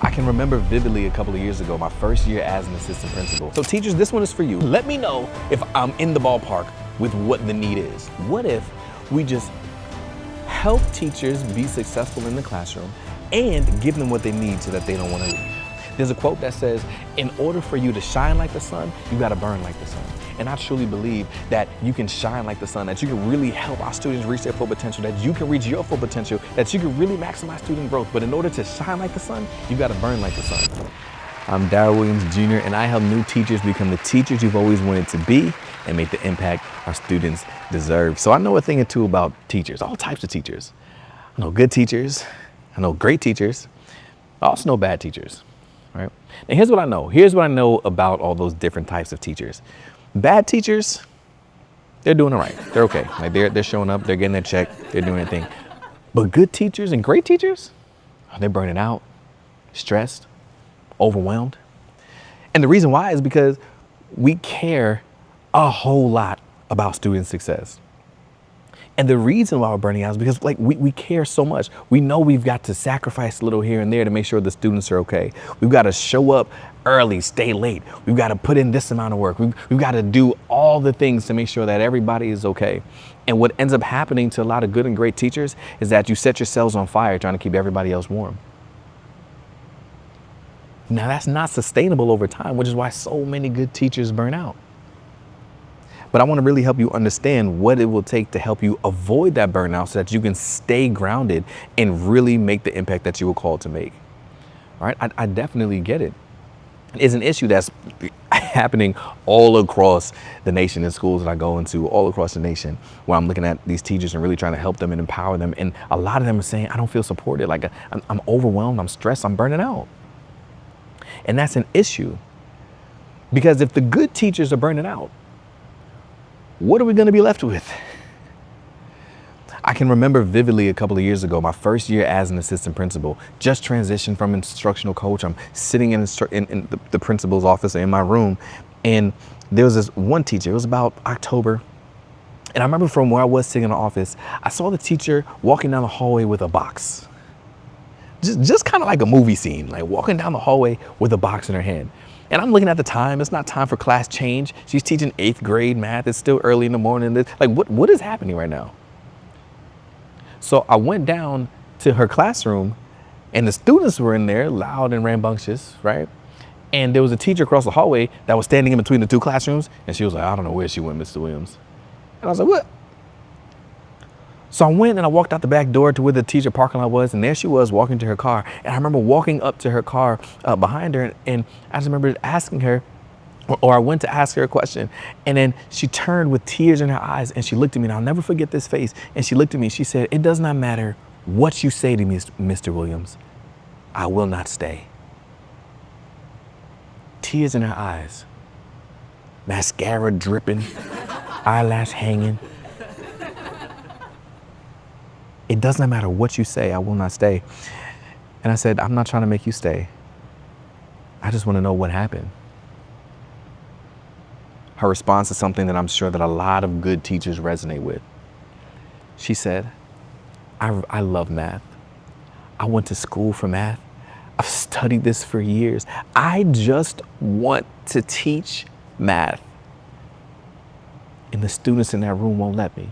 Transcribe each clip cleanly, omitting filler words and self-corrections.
I can remember vividly a couple of years ago, my first year as an assistant principal. So teachers, this one is for you. Let me know if I'm in the ballpark with what the need is. What if we just help teachers be successful in the classroom and give them what they need so that they don't want to leave? There's a quote that says, in order for you to shine like the sun, you got to burn like the sun. And I truly believe that you can shine like the sun, that you can really help our students reach their full potential, that you can reach your full potential, that you can really maximize student growth. But in order to shine like the sun, you got to burn like the sun. I'm Daryl Williams Jr., and I help new teachers become the teachers you've always wanted to be and make the impact our students deserve. So I know a thing or two about teachers, all types of teachers. I know good teachers, I know great teachers, I also know bad teachers. Right? And here's what I know. Here's what I know about all those different types of teachers. Bad teachers, they're doing all right. They're okay. Like they're showing up, they're getting their check, they're doing their thing. But good teachers and great teachers, they're burning out, stressed, overwhelmed. And the reason why is because we care a whole lot about student success. And the reason why we're burning out is because we care so much. We know we've got to sacrifice a little here and there to make sure the students are okay. We've got to show up early, stay late. We've got to put in this amount of work. We've got to do all the things to make sure that everybody is okay. And what ends up happening to a lot of good and great teachers is that you set yourselves on fire trying to keep everybody else warm. Now that's not sustainable over time, which is why so many good teachers burn out. But I want to really help you understand what it will take to help you avoid that burnout so that you can stay grounded and really make the impact that you were called to make. All right, I definitely get it. It's an issue that's happening all across the nation in schools that I go into, all across the nation, where I'm looking at these teachers and really trying to help them and empower them. And a lot of them are saying, I don't feel supported. Like I'm overwhelmed, I'm stressed, I'm burning out. And that's an issue because if the good teachers are burning out, what are we going to be left with? I can remember vividly a couple of years ago, my first year as an assistant principal, just transitioned from instructional coach. I'm sitting in the principal's office in my room, and there was this one teacher. It was about October. And I remember from where I was sitting in the office, I saw the teacher walking down the hallway with a box. Just kind of like a movie scene, like walking down the hallway with a box in her hand. And I'm looking at the time, it's not time for class change. She's teaching 8th grade math. It's still early in the morning. Like what is happening right now? So I went down to her classroom and the students were in there loud and rambunctious, right? And there was a teacher across the hallway that was standing in between the two classrooms. And she was like, I don't know where she went, Mr. Williams. And I was like, what? So I went and I walked out the back door to where the teacher parking lot was, and there she was walking to her car. And I remember walking up to her car behind her, and I just remember asking her, or I went to ask her a question, and then she turned with tears in her eyes and she looked at me, and I'll never forget this face. And she looked at me, she said, it does not matter what you say to me, Mr. Williams, I will not stay. Tears in her eyes, mascara dripping, eyelash hanging. It does not matter what you say, I will not stay. And I said, I'm not trying to make you stay. I just want to know what happened. Her response is something that I'm sure that a lot of good teachers resonate with. She said, I love math. I went to school for math. I've studied this for years. I just want to teach math. And the students in that room won't let me.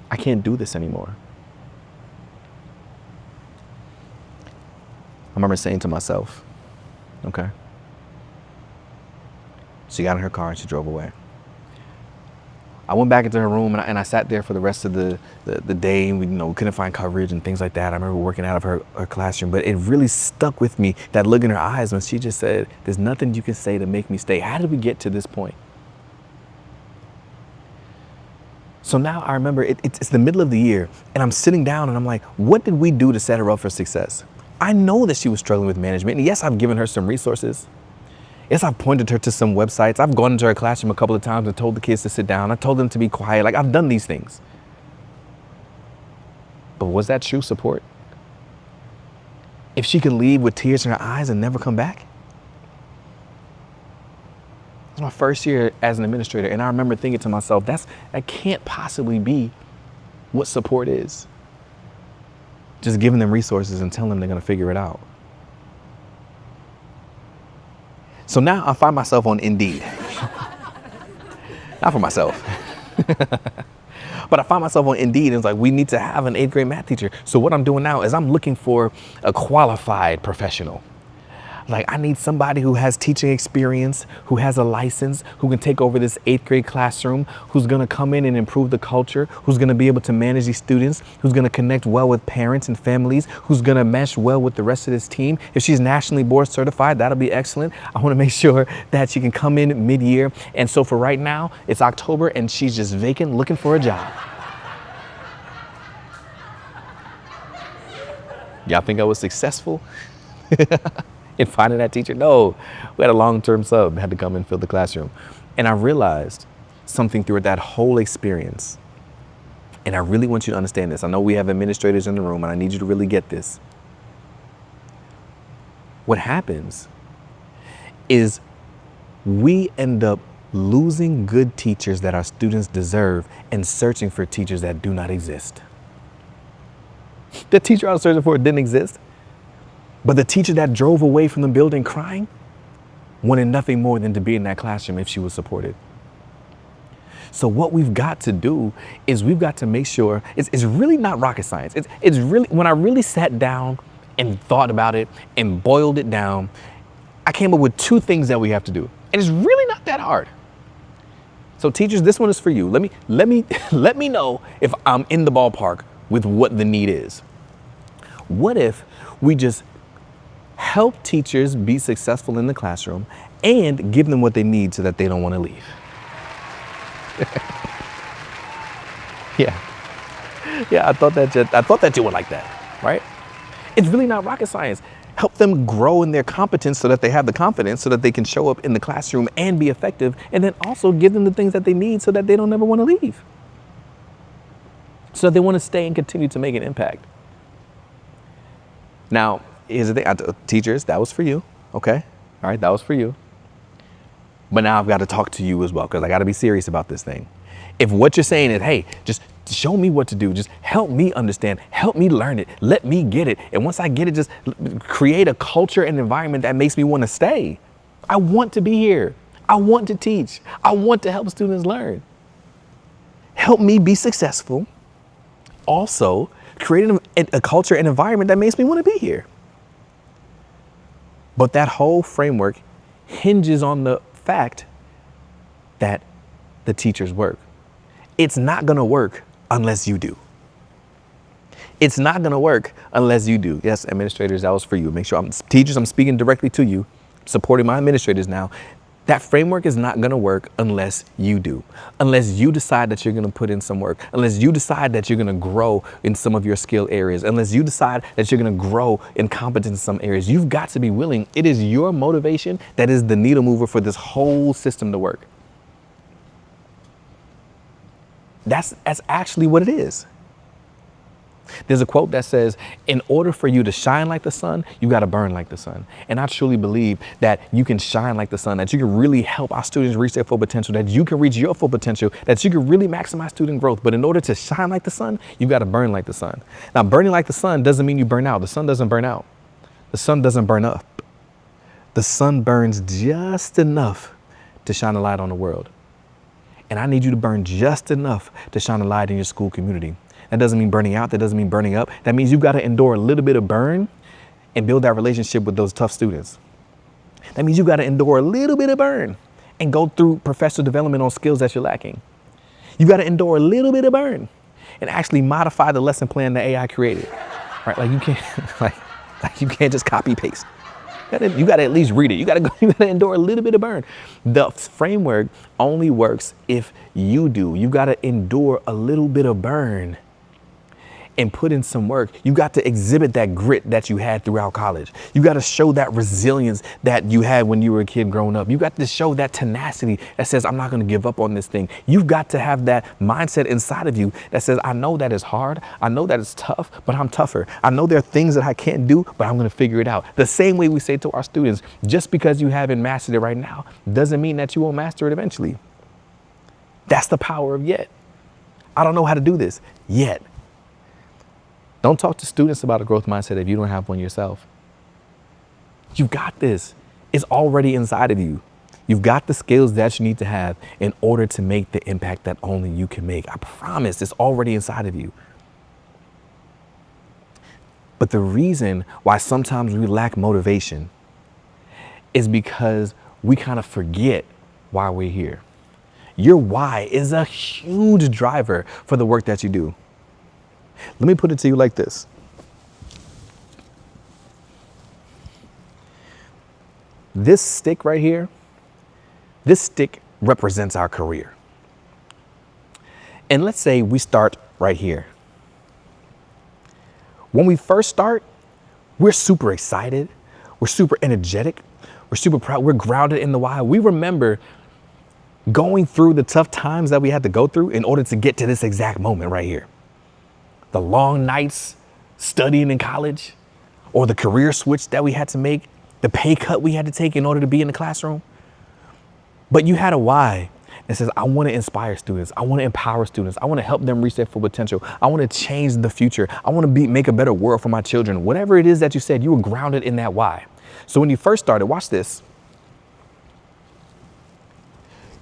I can't do this anymore. I remember saying to myself, okay. She got in her car and she drove away. I went back into her room and I sat there for the rest of the day. And we couldn't find coverage and things like that. I remember working out of her classroom, but it really stuck with me, that look in her eyes when she just said, there's nothing you can say to make me stay. How did we get to this point? So now I remember it's the middle of the year and I'm sitting down and I'm like, what did we do to set her up for success? I know that she was struggling with management. And yes, I've given her some resources. Yes, I've pointed her to some websites. I've gone into her classroom a couple of times and told the kids to sit down. I told them to be quiet. Like, I've done these things. But was that true support? If she could leave with tears in her eyes and never come back? It was my first year as an administrator, and I remember thinking to myself, that can't possibly be what support is. just giving them resources and telling them they're going to figure it out. So now I find myself on Indeed. Not for myself. But I find myself on Indeed and it's like, we need to have an 8th grade math teacher. So what I'm doing now is I'm looking for a qualified professional. Like, I need somebody who has teaching experience, who has a license, who can take over this 8th grade classroom, who's going to come in and improve the culture, who's going to be able to manage these students, who's going to connect well with parents and families, who's going to mesh well with the rest of this team. If she's nationally board certified, that'll be excellent. I want to make sure that she can come in mid-year. And so for right now, it's October and she's just vacant, looking for a job. Y'all think I was successful in finding that teacher? No, we had a long-term sub, had to come and fill the classroom. And I realized something through that whole experience. And I really want you to understand this. I know we have administrators in the room and I need you to really get this. What happens is we end up losing good teachers that our students deserve and searching for teachers that do not exist. The teacher I was searching for didn't exist. But the teacher that drove away from the building crying wanted nothing more than to be in that classroom if she was supported. So what we've got to do is we've got to make sure it's really not rocket science. It's really, when I really sat down and thought about it and boiled it down, I came up with 2 things that we have to do. And it's really not that hard. So teachers, this one is for you. Let me know if I'm in the ballpark with what the need is. What if we just help teachers be successful in the classroom and give them what they need so that they don't want to leave? Yeah, I thought that you would like that, right? It's really not rocket science. Help them grow in their competence so that they have the confidence so that they can show up in the classroom and be effective, and then also give them the things that they need so that they don't ever want to leave. So that they want to stay and continue to make an impact. Now, here's the thing, teachers, that was for you, okay? All right, that was for you. But now I've got to talk to you as well, because I got to be serious about this thing. If what you're saying is, hey, just show me what to do, just help me understand, help me learn it, let me get it. And once I get it, just create a culture and environment that makes me want to stay. I want to be here. I want to teach. I want to help students learn. Help me be successful. Also, creating a culture and environment that makes me want to be here. But that whole framework hinges on the fact that the teachers work. It's not going to work unless you do. It's not going to work unless you do. Yes, administrators, that was for you. Make sure teachers, I'm speaking directly to you, supporting my administrators now. That framework is not going to work unless you do, unless you decide that you're going to put in some work, unless you decide that you're going to grow in some of your skill areas, unless you decide that you're going to grow in competence in some areas. You've got to be willing. It is your motivation that is the needle mover for this whole system to work. That's actually what it is. There's a quote that says, in order for you to shine like the sun, you got to burn like the sun. And I truly believe that you can shine like the sun, that you can really help our students reach their full potential, that you can reach your full potential, that you can really maximize student growth. But in order to shine like the sun, you got to burn like the sun. Now, burning like the sun doesn't mean you burn out. The sun doesn't burn out. The sun doesn't burn up. The sun burns just enough to shine a light on the world. And I need you to burn just enough to shine a light in your school community. That doesn't mean burning out. That doesn't mean burning up. That means you've got to endure a little bit of burn and build that relationship with those tough students. That means you've got to endure a little bit of burn and go through professional development on skills that you're lacking. You've got to endure a little bit of burn and actually modify the lesson plan that AI created. Right? Like you can't, like you can't just copy paste. You got to at least read it. You got to endure a little bit of burn. The framework only works if you do. You got to endure a little bit of burn and put in some work. You got to exhibit that grit that you had throughout college. You got to show that resilience that you had when you were a kid growing up. You got to show that tenacity that says, I'm not going to give up on this thing. You've got to have that mindset inside of you that says, I know that it's hard. I know that it's tough, but I'm tougher. I know there are things that I can't do, but I'm going to figure it out. The same way we say to our students, just because you haven't mastered it right now doesn't mean that you won't master it eventually. That's the power of yet. I don't know how to do this yet. Don't talk to students about a growth mindset if you don't have one yourself. You got this. It's already inside of you. You've got the skills that you need to have in order to make the impact that only you can make. I promise it's already inside of you. But the reason why sometimes we lack motivation is because we kind of forget why we're here. Your why is a huge driver for the work that you do. Let me put it to you like this. This stick right here, this stick represents our career. And let's say we start right here. When we first start, we're super excited. We're super energetic. We're super proud. We're grounded in the why. We remember going through the tough times that we had to go through in order to get to this exact moment right here. The long nights studying in college, or the career switch that we had to make, the pay cut we had to take in order to be in the classroom. But you had a why that says, I want to inspire students. I want to empower students. I want to help them reach their full potential. I want to change the future. I want to make a better world for my children. Whatever it is that you said, you were grounded in that why. So when you first started, watch this.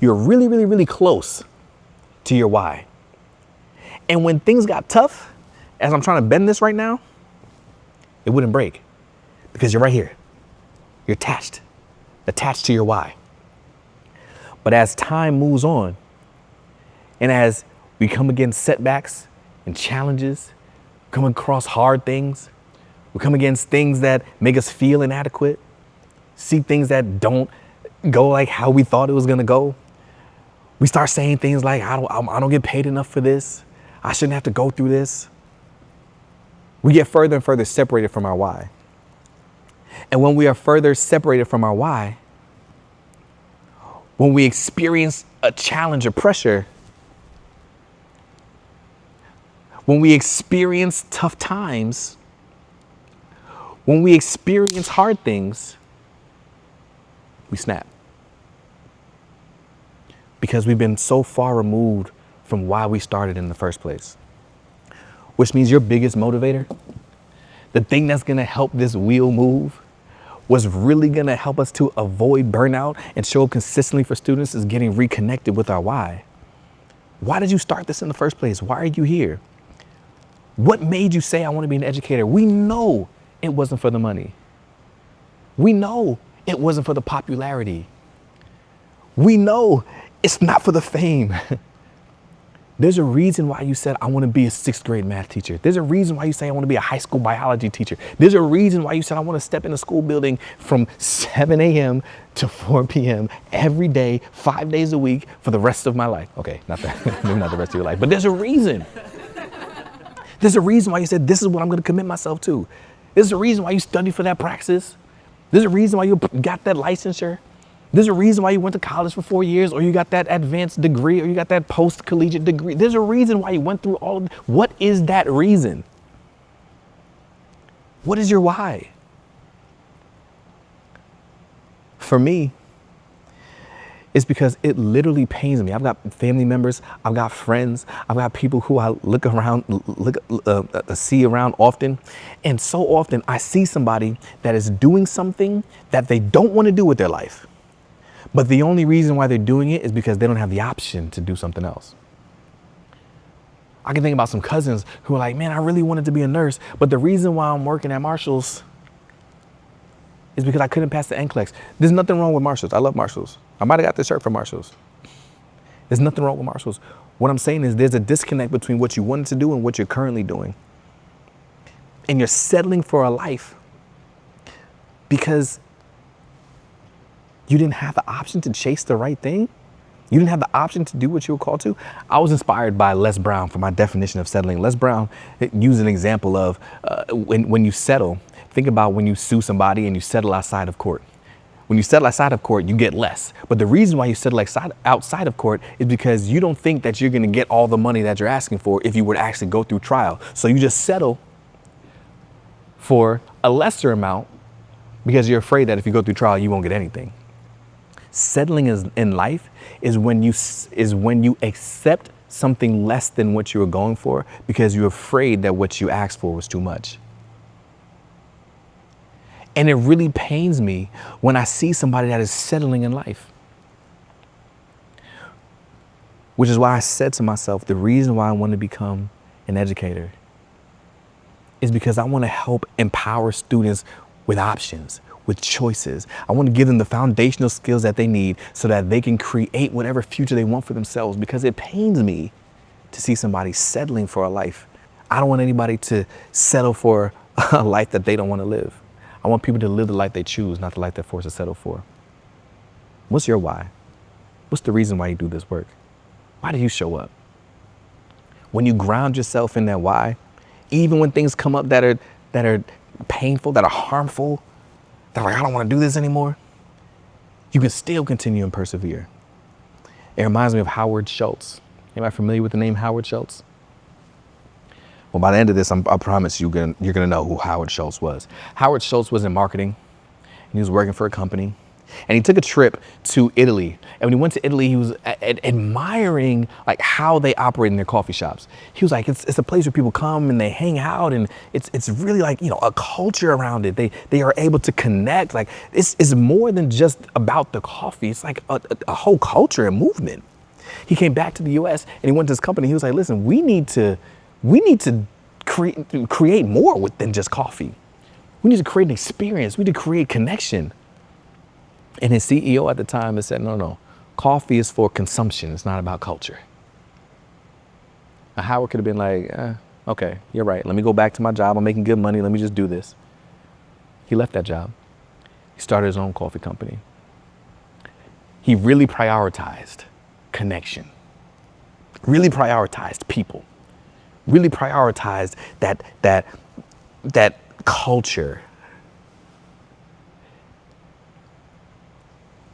You're really, really, really close to your why. And when things got tough, as I'm trying to bend this right now, it wouldn't break because you're right here. You're attached to your why. But as time moves on, and as we come against setbacks and challenges, come across hard things, we come against things that make us feel inadequate, see things that don't go like how we thought it was gonna go. We start saying things like, I don't get paid enough for this. I shouldn't have to go through this. We get further and further separated from our why. And when we are further separated from our why, when we experience a challenge or pressure, when we experience tough times, when we experience hard things, we snap. Because we've been so far removed from why we started in the first place. Which means your biggest motivator, the thing that's gonna help this wheel move, what's really gonna help us to avoid burnout and show up consistently for students is getting reconnected with our why. Why did you start this in the first place? Why are you here? What made you say, I wanna be an educator? We know it wasn't for the money. We know it wasn't for the popularity. We know it's not for the fame. There's a reason why you said, I want to be a 6th grade math teacher. There's a reason why you say, I want to be a high school biology teacher. There's a reason why you said, I want to step in a school building from 7 a.m. to 4 p.m. every day, 5 days a week for the rest of my life. Okay, not that, maybe not the rest of your life, but there's a reason. There's a reason why you said, this is what I'm going to commit myself to. There's a reason why you studied for that praxis. There's a reason why you got that licensure. There's a reason why you went to college for 4 years, or you got that advanced degree, or you got that post-collegiate degree. There's a reason why you went through all of that. What is that reason? What is your why? For me, it's because it literally pains me. I've got family members, I've got friends, I've got people who I see around often. And so often I see somebody that is doing something that they don't want to do with their life. But the only reason why they're doing it is because they don't have the option to do something else. I can think about some cousins who are like, man, I really wanted to be a nurse, but the reason why I'm working at Marshall's is because I couldn't pass the NCLEX. There's nothing wrong with Marshall's. I love Marshall's. I might have got this shirt from Marshall's. There's nothing wrong with Marshall's. What I'm saying is there's a disconnect between what you wanted to do and what you're currently doing. And you're settling for a life because you didn't have the option to chase the right thing. You didn't have the option to do what you were called to. I was inspired by Les Brown for my definition of settling. Les Brown used an example of when you settle, think about when you sue somebody and you settle outside of court. When you settle outside of court, you get less. But the reason why you settle outside of court is because you don't think that you're gonna get all the money that you're asking for if you were to actually go through trial. So you just settle for a lesser amount because you're afraid that if you go through trial, you won't get anything. Settling in life is when you accept something less than what you were going for because you're afraid that what you asked for was too much. And it really pains me when I see somebody that is settling in life. Which is why I said to myself, the reason why I want to become an educator is because I want to help empower students with options, with choices. I want to give them the foundational skills that they need so that they can create whatever future they want for themselves, because it pains me to see somebody settling for a life. I don't want anybody to settle for a life that they don't want to live. I want people to live the life they choose, not the life they're forced to settle for. What's your why? What's the reason why you do this work? Why do you show up? When you ground yourself in that why, even when things come up that are painful, that are harmful, that are like, I don't want to do this anymore, you can still continue and persevere. It reminds me of Howard Schultz. Anybody familiar with the name Howard Schultz? Well, by the end of this, I promise you're gonna know who Howard Schultz was. Howard Schultz was in marketing, and he was working for a company. And he took a trip to Italy. And when he went to Italy, he was admiring like how they operate in their coffee shops. He was like, it's a place where people come and they hang out, and it's really like, you know, a culture around it. They are able to connect. Like it's more than just about the coffee. It's like a whole culture and movement. He came back to the US and he went to his company. He was like, listen, we need to create more than just coffee. We need to create an experience. We need to create connection. And his CEO at the time had said, no, coffee is for consumption. It's not about culture. Now, Howard could have been like, okay, you're right. Let me go back to my job. I'm making good money. Let me just do this. He left that job. He started his own coffee company. He really prioritized connection, really prioritized people, really prioritized that culture.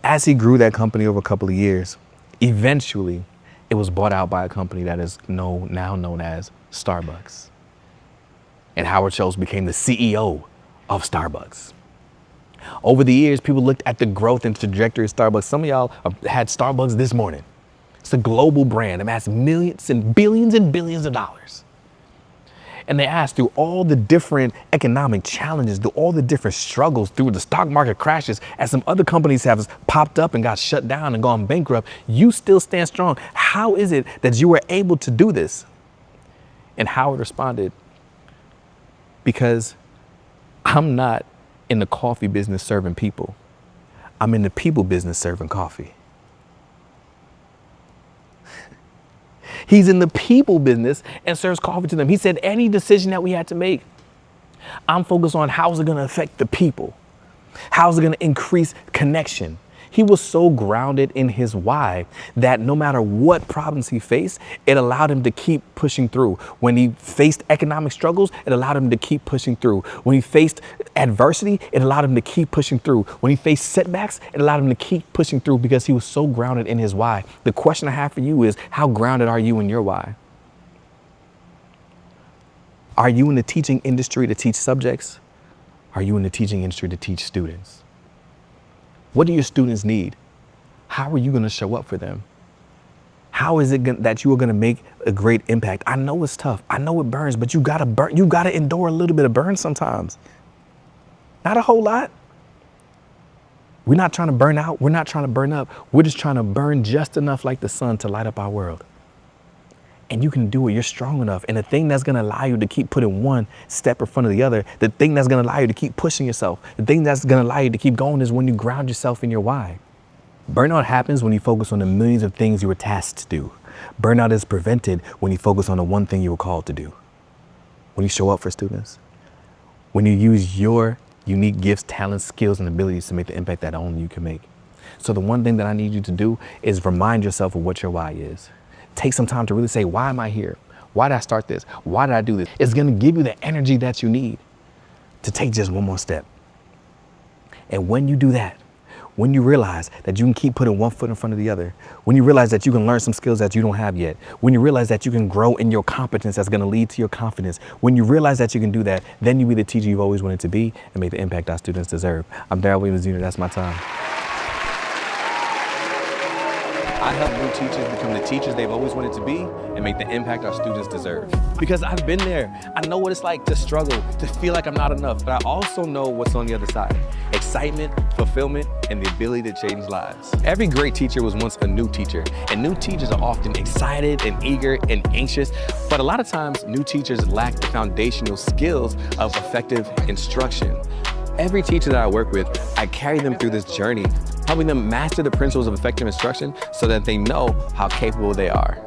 As he grew that company over a couple of years, eventually it was bought out by a company that is now known as Starbucks. And Howard Schultz became the CEO of Starbucks. Over the years, people looked at the growth and trajectory of Starbucks. Some of y'all had Starbucks this morning. It's a global brand. It amassed millions and billions of dollars. And they asked, through all the different economic challenges, through all the different struggles, through the stock market crashes, as some other companies have popped up and got shut down and gone bankrupt, you still stand strong. How is it that you were able to do this? And Howard responded, because I'm not in the coffee business serving people. I'm in the people business serving coffee. He's in the people business and serves coffee to them. He said, any decision that we had to make, I'm focused on how's it going to affect the people? How's it going to increase connection? He was so grounded in his why that no matter what problems he faced, it allowed him to keep pushing through. When he faced economic struggles, it allowed him to keep pushing through. When he faced adversity, it allowed him to keep pushing through. When he faced setbacks, it allowed him to keep pushing through because he was so grounded in his why. The question I have for you is, how grounded are you in your why? Are you in the teaching industry to teach subjects? Are you in the teaching industry to teach students? What do your students need? How are you going to show up for them? How is it that you are going to make a great impact? I know it's tough. I know it burns, but you got to burn. You got to endure a little bit of burn sometimes. Not a whole lot. We're not trying to burn out. We're not trying to burn up. We're just trying to burn just enough like the sun to light up our world. And you can do it. You're strong enough. And the thing that's going to allow you to keep putting one step in front of the other, the thing that's going to allow you to keep pushing yourself, the thing that's going to allow you to keep going is when you ground yourself in your why. Burnout happens when you focus on the millions of things you were tasked to do. Burnout is prevented when you focus on the one thing you were called to do. When you show up for students, when you use your unique gifts, talents, skills, and abilities to make the impact that only you can make. So the one thing that I need you to do is remind yourself of what your why is. Take some time to really say, why am I here? Why did I start this? Why did I do this? It's going to give you the energy that you need to take just one more step. And when you do that, when you realize that you can keep putting one foot in front of the other, when you realize that you can learn some skills that you don't have yet, when you realize that you can grow in your competence that's going to lead to your confidence, when you realize that you can do that, then you be the teacher you've always wanted to be and make the impact our students deserve. I'm Daryl Williams Jr. That's my time. I help new teachers become the teachers they've always wanted to be and make the impact our students deserve. Because I've been there. I know what it's like to struggle, to feel like I'm not enough, but I also know what's on the other side. Excitement, fulfillment, and the ability to change lives. Every great teacher was once a new teacher, and new teachers are often excited and eager and anxious, but a lot of times new teachers lack the foundational skills of effective instruction. Every teacher that I work with, I carry them through this journey, helping them master the principles of effective instruction so that they know how capable they are.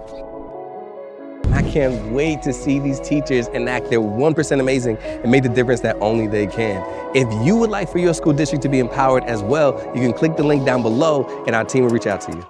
I can't wait to see these teachers enact their 1% amazing and make the difference that only they can. If you would like for your school district to be empowered as well, you can click the link down below and our team will reach out to you.